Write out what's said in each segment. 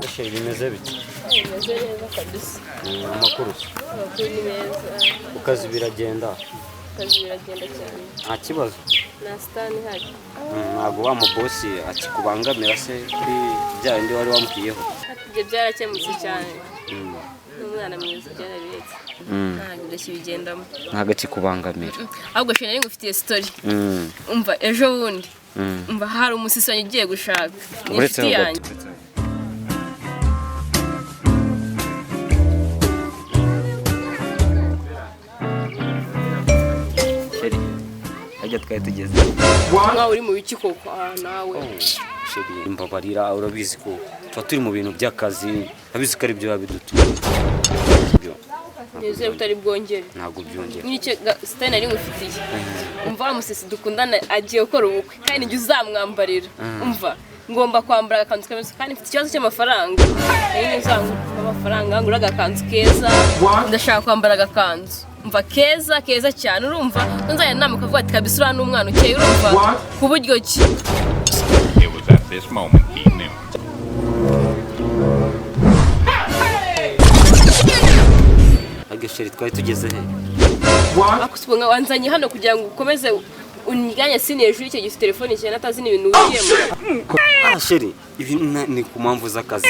Sheri bimeze bite? Bimeze neza kabisa. Amakuru Ni meza. ukazi biragenda? Akazi biragenda cyane. Nta kibazo? Na sitani hari. Ntabwo wa mubosi akikubangamira se kuri bya bindi wari wambwiyeho? Ibyo byarakemutse cyane. N'umwana mwiza byarabiretse. Ntabwo ndakibigendamo. Ntabwo akikubangamira. Ahubwo sheri nari ngufitiye story. Umva ejo bundi. Umva hari umusisonyi ugiye gushaka. Ni inshuti yanjye. Twari tugeze nkaho uri mu biki koko nawe Sheri imbabarira urabizi ko tuba turi mu bintu by'akazi abizi ko ari byo babidutuma nizere utari bwongere ntabwo byongera n'icyo sitani nari ngufitiye umva wa musisi dukundana agiye gukora ubukwe kandi njye uzamwambarira umva ngomba kwambara agakanzu kameze kandi mfite ikibazo cy'amafaranga rero nzangu amafaranga ngura agakanzu keza ndashaka kwambara agakanzu umva keza cyane urumva nzajya nama ukavuga ati kabisa uriya n'umwana ukeye urumva ku buryo ki It was at this moment he knew. Sheri twari tugeze he? akusubonga wanzanye hano kugira ngo ukomeze unyiganye sini hejuru y'icyo gifite telefone cyane atazi n'ibintu wigiyemo. Sheri ibi ni ku mpamvu z'akazi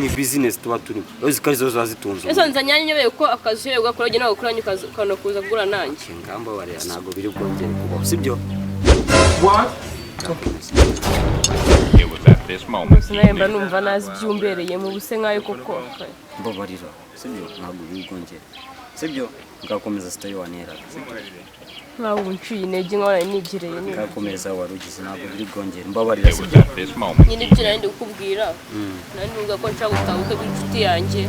ni business tuba turimo uzi ko arizo zazitunze ese nzanye nyobeye ko akazi yo gukora nawe ukoranye ukano kuza kugura nanjye ingamba barera ntabwo biri bwongere kubaho sibyo? It was at this moment he sinahemba knew. numva nazi byumbereye mu buse nkayo koko mbabarira sibyo ntabwo biri bwongere sibyo ngakomeza sitayo waneraga nkaho unciye intege nkaho nari nigireye nyine ngakomeza warugize ntabwo biri bwongere mbabarira It was sibyo? at this moment nyine he ibyo knew. nari ndi kukubwira nari nuvuga ko nshaka gutaha ubukwe bw'inshuti yanjye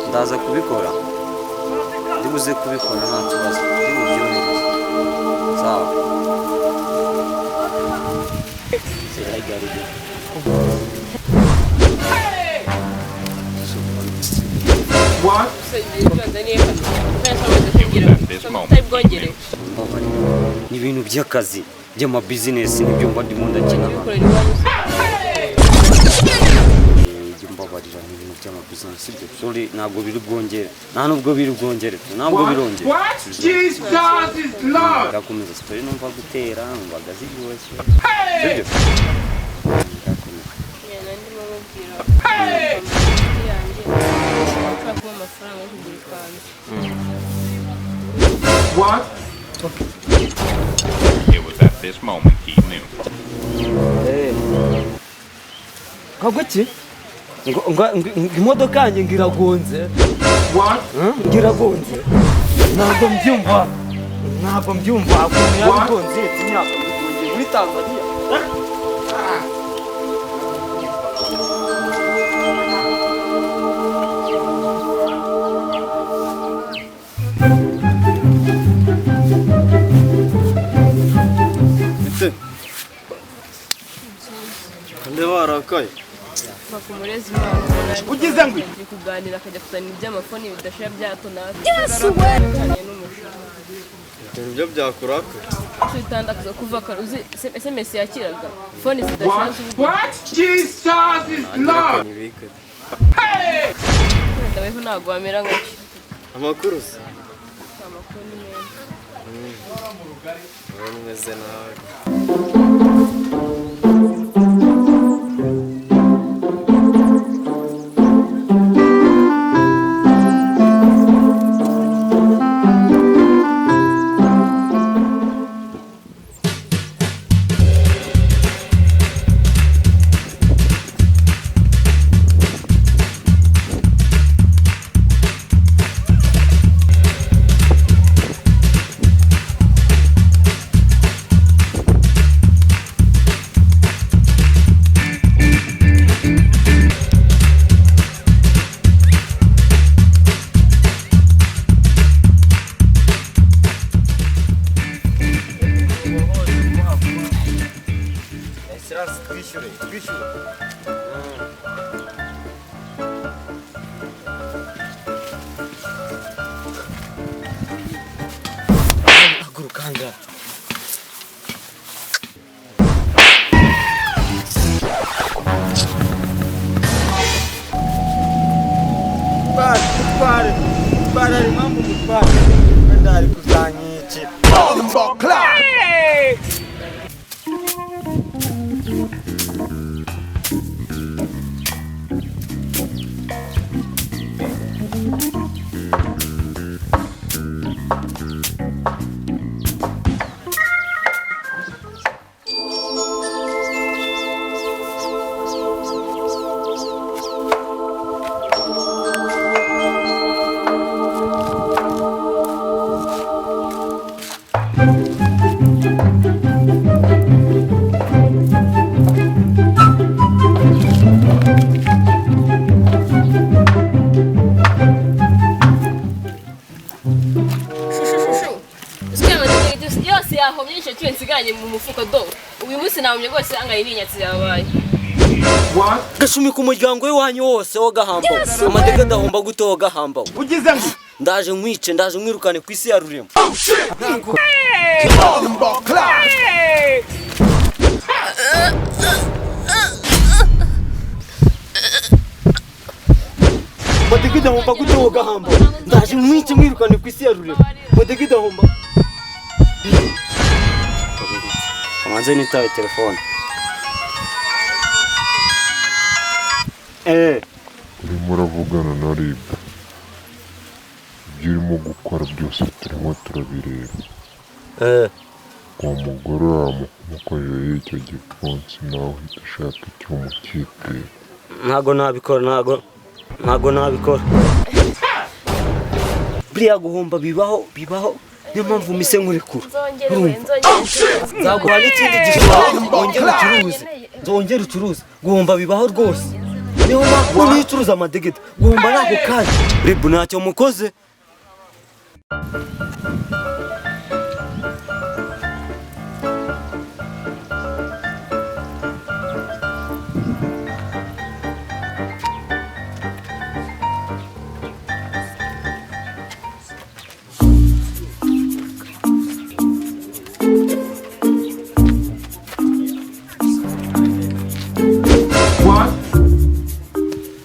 ndaza kubikora ndibuze kubikora nta kibazo ndibubyumvise sawa ni ibintu by'akazi by'amabizinesi nibyo mba ndimo ndakina mbabarira ni ibintu by'amabizinesi byo sorry ntabwo biri bwongere nta nubwo biri bwongere ntabwo birongere ndakomeza sitori numva gutera numvaga ziryoshye sibyo? It was at this moment he knew. Kaguki imodoka yanjye ngiragonze ngiragonze ntabwo mbyumva ukuntu yabigonze imyaka muri Tanzania Barakaye bakumureza ugize ngo kuganira akajya kuzana iby'amafoni bidashira bya hato na hato ibyo byakuraka twitandakaza kuva karuzi SMS yakiraga foni zidashira ndabeho ntabwo wamera nkacyo amakuru se amakuru ni meze meza nabi yanjye mu mufuko do uyu munsi namye rwose angaye n'inyatsi yabaye gashumika umuryango w'iwanyu wose wo gahamba amadega adahomba gute wo gahamba ugize ngo ndaje nkwice ndaje mwirukane ku isi ya rurema amadega adahomba gute wo gahamba ndaje nkwice mwirukane ku isi ya rurema amadega adahomba kamanze nitabe telefone urimo uravugana na RIB ibyo urimo gukora byose turimo turabireba uwo mugore uramukoreye icyo gipfunsi nawe uhita ushaka icyo umukitira ntago nabikora buriya guhomba bibaho niyo mpamvu mise nkurekura nzaguha n'ikindi gishoro wongere ucuruze guhomba bibaho rwose niyo mpamvu niyo ucuruza amadegede guhomba nako kanya RIB ntacyo mukoze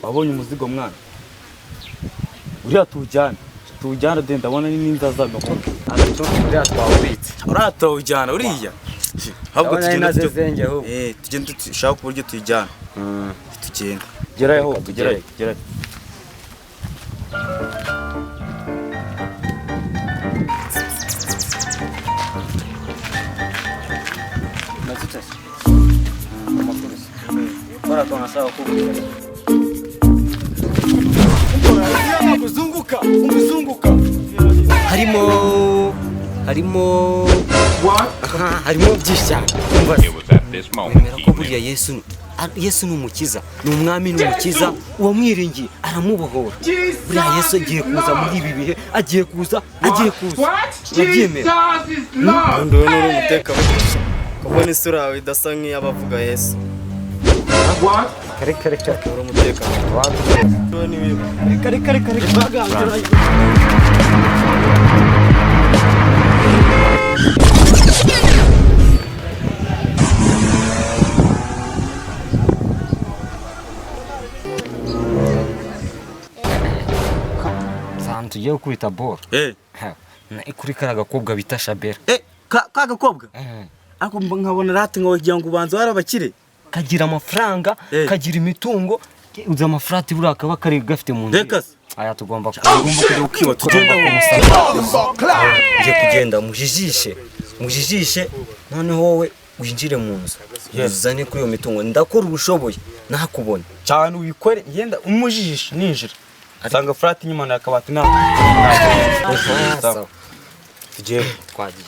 wabonye umuzigo mwana uriya tuwujyana de ndabona n'inzazano uriya twawubitse uratawujyana uriya ahubwo tugenda tugenda dushaka uburyo tuyijyana tugenda gerayo umuzunguka harimo byinshi cyane It was at this moment he ko knew. buriya Yesu ni umukiza ni umwami n'umukiza uwamwiringiye aramubohora buriya Yesu agiye kuza muri ibi bihe agiye kuza urabyemera ubundi wowe uri umutekabutesi kubona isura yawe idasa nk'iy'abavuga Yesu kare uri umutekabutesi tugiye gukubita boro kuri kariya gakobwa bita Shabera ka gakobwa ariko nkabona rati ngo wagira ngo ubanza wari abakire kagira amafaranga kagira imitungo uzi amafarati buriya kaba kari gafite mu nzu aya tugomba kujya ukiba tugenda kugenda mujijishe noneho wowe winjire mu nzu uzane kuri iyo mitungo ndakora ubushoboye nakubona cyane ubikore ngenda umujijishe ninjira asanga frati nyuma na kabati nawe tugiye twagiye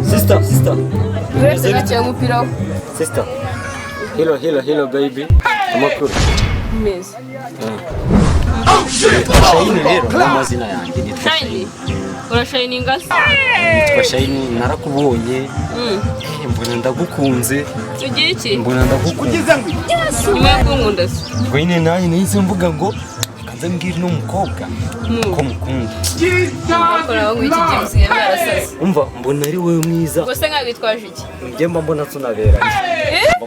Sister. Uretse gake umupira Sister. Hello baby. Amakuru. meza. Shayini rero amazina yanjye ni Shayini. Urashayininga se? Nitwa Shayini narakubonye. Mbona ndagukunze. Tugiye iki? Mbona ndagukunze. Nyuma yo kunkunda se. Wine naye nahise mvuga ngo kanze mbwira n'umukobwa ko mukunda. Akora aho iki James yarasaze. Umva mbona ari wewe mwiza. Gusa nkabitwaje iki? Njye mbona tunaberanye.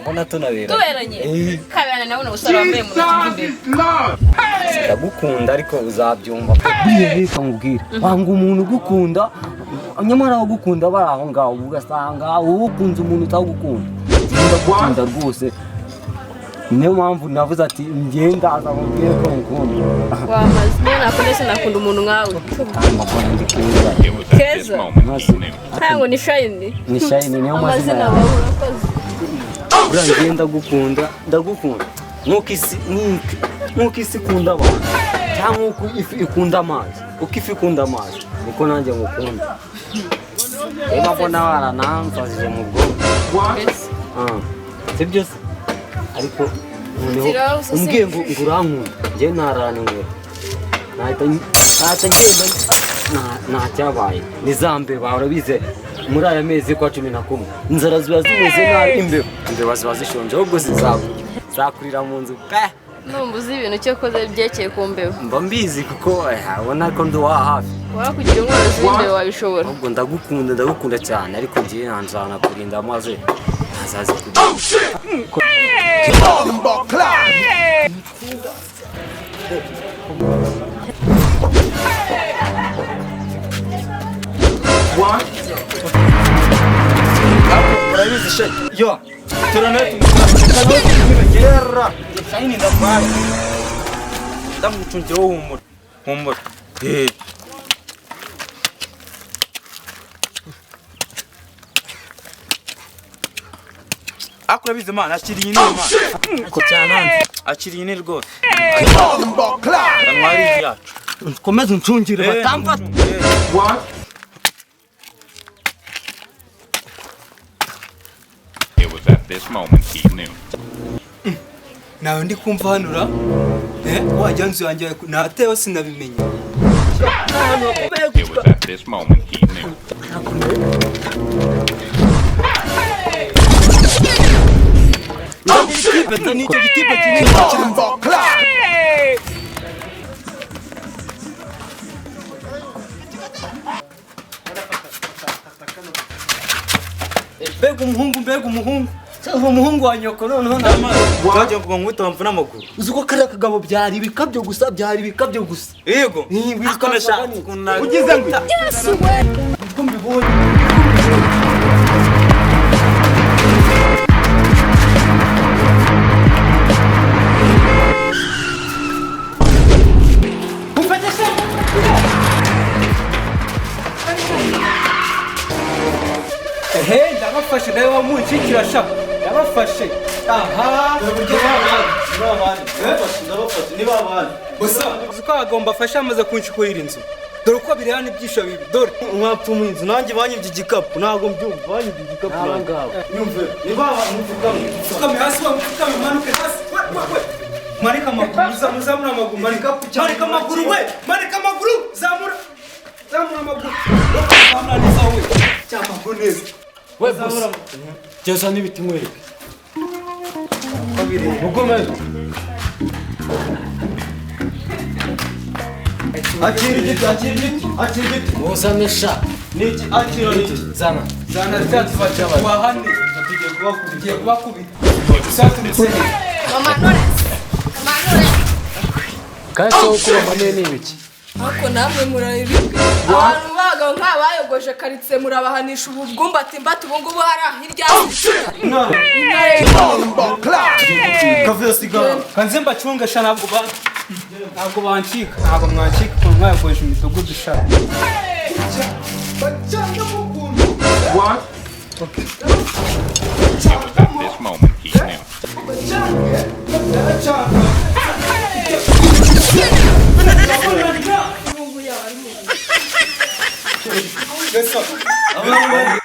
Mbona tunaberanye. Tuberanye. Kaberanye nawe n'ubusara wambaye mu ntoki imbere. ndagukunda ariko uzabyumva buriya reka nkubwire wanga umuntu ugukunda nyamara abagukunda bari aho ngaho ugasanga wowe ukunze umuntu utagukunda ndagukunda rwose niyo mpamvu navuze ati ngenda azamubwire ko ngukunda wamaze niyo nakunda se nakunda umuntu nkawe mbona ndi keza It was at this Keza. moment he knew. ntabwo ni shayini ni shayini niyo mazina amazina yawe wawe urakoze buriya njye ndagukunda nk'uko isi ikunda abantu cyangwa nk'uko ifi ikunda amazi uko ifi ikunda amazi niko nanjye ngukunda niba mbona waranamfashije mu bwonko si byo se ariko noneho umbwiye ngo urankunda njye ntarane ngura nahita ngenda nta cyabaye ni za mbeba urabize muri aya mezi kwa 11 inzara ziba zimeze nabi imbeba ziba zishonje ahubwo zakurira mu nzu pe numva uzi ibintu cyo koze byekeye ku mbeba mba mbizi kuko abona ko ndi wa hafi wakugira umworozi w'imbeba wabishobora ahubwo ndagukunda cyane ariko ngiye nanjana kurinda amazi ntazazi kugira urabizi she yo turanete gera shayini ndamara ndamucungira wo humura akurabize mana akiriye ni mana ko cyane akiriye ni rwose kanwari yacu komeza uncungire batamfata It was at this moment he knew. nawe ndi kumva hanura wajya nzu yanjye natewe sinabimenye It was at this moment he knew. nicyo gitipe kinini mbega umuhungu cyangwa umuhungu wa nyoko noneho wajya ngo nkubita wamvuna amaguru uzi ko kariya kagabo byari ibikabyo gusa yego akoresha ugize ngo uko mbibonye ndabafashe nawe wamunshyikira sha ndabafashe aha ndabafashe niba abandi gusa uzi ko agomba afashe amaze kunshyukurira inzu dore uko biri hano ibyisho bibi dore mwapfuma inzu nanjye banyibye igikapu ntabwo mbyumva banyibye igikapu nyumve niba abantu mupfukame pfukame hasi wamupfukame manuke hasi manika amaguru zamura amaguru manika amaguru we manika amaguru zamura amaguru zamura neza we cyamaguru neza we zamura Jeza n'ibiti mwereke ugomeye akiri igiti muzane sha niki akira niki zana cyatufasha wahane tugiye kubakubita usaturitse mama Knowless kandi so kuba mane n'ibiki ariko namwe murabibi abantu bagabo nk'abayogoje karitsiye murabahanisha ubu bwumbati mbati ubu ngubu hari hirya kavuyo sigara kanze mbacungasha ntabwo bancika ntabwo mwancika ko mwayogoje imidugudu sha It was at this moment he knew. Yes, sir.